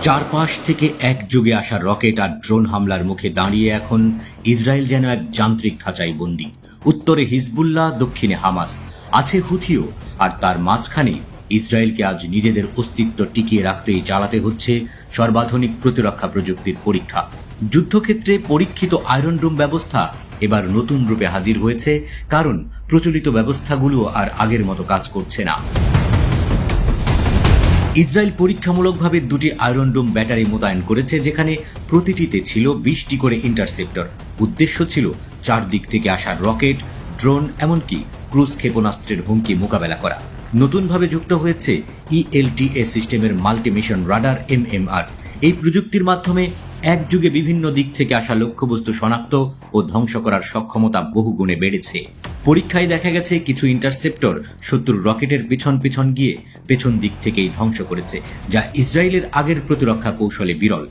চারপাশ থেকে একযোগে আসা রকেট আর ড্রোন হামলার মুখে দাঁড়িয়ে এখন ইসরায়েল যেন এক যান্ত্রিক খাঁচায় বন্দী। উত্তরে হিজবুল্লাহ, দক্ষিণে হামাস, আছে হুথিও, আর তার মাঝখানে ইসরায়েলকে আজ নিজেদের অস্তিত্ব টিকিয়ে রাখতেই চালাতে হচ্ছে সর্বাধুনিক প্রতিরক্ষা প্রযুক্তির পরীক্ষা। যুদ্ধক্ষেত্রে পরীক্ষিত আয়রন ডোম ব্যবস্থা এবার নতুন রূপে হাজির হয়েছে, কারণ প্রচলিত ব্যবস্থাগুলো আর আগের মতো কাজ করছে না। ইসরায়েল পরীক্ষামূলকভাবে দুটি আয়রন ডোম ব্যাটারি মোতায়েন করেছে, যেখানে প্রতিটিতে ছিল 20টি করে ইন্টারসেপ্টর। উদ্দেশ্য ছিল চারদিক থেকে আসা রকেট, ড্রোন, এমনকি ক্রুজ ক্ষেপণাস্ত্রের হুমকি মোকাবেলা করা। নতুনভাবে যুক্ত হয়েছে ELTA সিস্টেমের মাল্টি মিশন রাডার MMR। এই প্রযুক্তির মাধ্যমে একযুগে বিভিন্ন দিক থেকে আসা লক্ষ্যবস্তু শনাক্ত ও ধ্বংস করার সক্ষমতা বহুগুণে বেড়েছে। পরীক্ষায় দেখা গেছে কিছু ইন্টারসেপ্টর শত্রুর রকেটের পিছন পিছন গিয়ে পেছন দিক থেকেই ধ্বংস করেছে, যা ইসরায়েলের আগের প্রতিরক্ষা কৌশলে বিরল।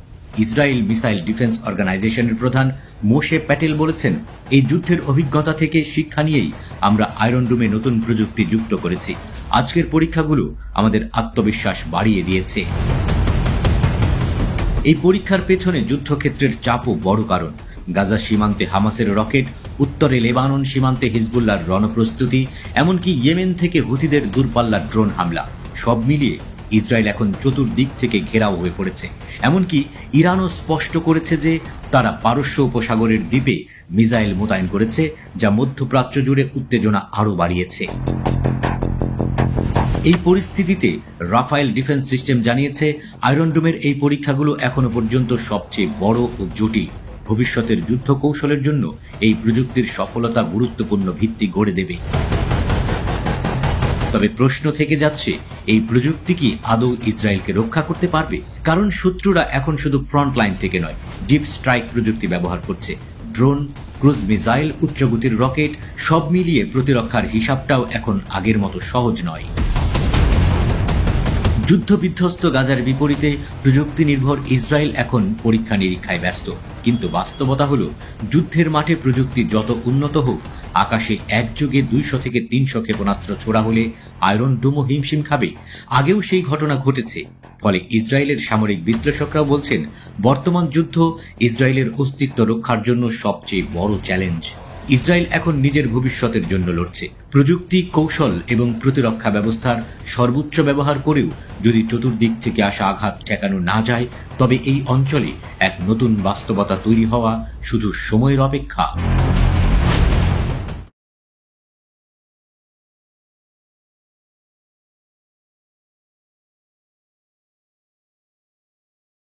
ইসরায়েল মিসাইল ডিফেন্স অর্গানাইজেশনের প্রধান মোশে প্যাটেল বলেছেন, এই যুদ্ধের অভিজ্ঞতা থেকে শিক্ষা নিয়েই আমরা আয়রন ডোমে নতুন প্রযুক্তি যুক্ত করেছি। আজকের পরীক্ষাগুলো আমাদের আত্মবিশ্বাস বাড়িয়ে দিয়েছে। এই পরীক্ষার পেছনে যুদ্ধক্ষেত্রের চাপও বড় কারণ। গাজা সীমান্তে হামাসের রকেট, উত্তরে লেবানন সীমান্তে হিজবুল্লাহর রণপ্রস্তুতি, এমনকি ইয়েমেন থেকে হুথিদের দূরপাল্লার ড্রোন হামলা, সব মিলিয়ে ইসরায়েল এখন চতুর্দিক থেকে ঘেরাও হয়ে পড়েছে। এমনকি ইরানও স্পষ্ট করেছে যে তারা পারস্য উপসাগরের দ্বীপে মিসাইল মোতায়েন করেছে, যা মধ্যপ্রাচ্য জুড়ে উত্তেজনা আরও বাড়িয়েছে। এই পরিস্থিতিতে রাফায়েল ডিফেন্স সিস্টেম জানিয়েছে, আয়রন ডোমের এই পরীক্ষাগুলো এখনো পর্যন্ত সবচেয়ে বড় ও জটিল। ভবিষ্যতের যুদ্ধ কৌশলের জন্য এই প্রযুক্তির সফলতা গুরুত্বপূর্ণ ভিত্তি গড়ে দেবে। তবে প্রশ্ন থেকে যাচ্ছে, এই প্রযুক্তি কি আদৌ ইসরায়েলকে রক্ষা করতে পারবে? কারণ শত্রুরা এখন শুধু ফ্রন্ট লাইন থেকে নয়, ডিপ স্ট্রাইক প্রযুক্তি ব্যবহার করছে। ড্রোন, ক্রুজ মিসাইল, উচ্চগতির রকেট, সব মিলিয়ে প্রতিরক্ষার হিসাবটাও এখন আগের মতো সহজ নয়। যুদ্ধবিধ্বস্ত গাজার বিপরীতে প্রযুক্তি নির্ভর ইসরায়েল এখন পরীক্ষা নিরীক্ষায় ব্যস্ত। কিন্তু বাস্তবতা হলো, যুদ্ধের মাঠে প্রযুক্তি যত উন্নত হোক, আকাশে একযোগে 200 থেকে 300 ক্ষেপণাস্ত্র ছোড়া হলে আয়রন ডোমও হিমশিম খাবে। আগেও সেই ঘটনা ঘটেছে। ফলে ইসরায়েলের সামরিক বিশ্লেষকরাও বলছেন, বর্তমান যুদ্ধ ইসরায়েলের অস্তিত্ব রক্ষার জন্য সবচেয়ে বড় চ্যালেঞ্জ। ইসরায়েল এখন নিজের ভবিষ্যতের জন্য লড়ছে। প্রযুক্তি, কৌশল এবং প্রতিরক্ষা ব্যবস্থার সর্বোচ্চ ব্যবহার করেও যদি চতুর্দিক থেকে আসা আঘাত ঠেকানো না যায়, তবে এই অঞ্চলে এক নতুন বাস্তবতা তৈরি হওয়া শুধু সময়ের অপেক্ষা।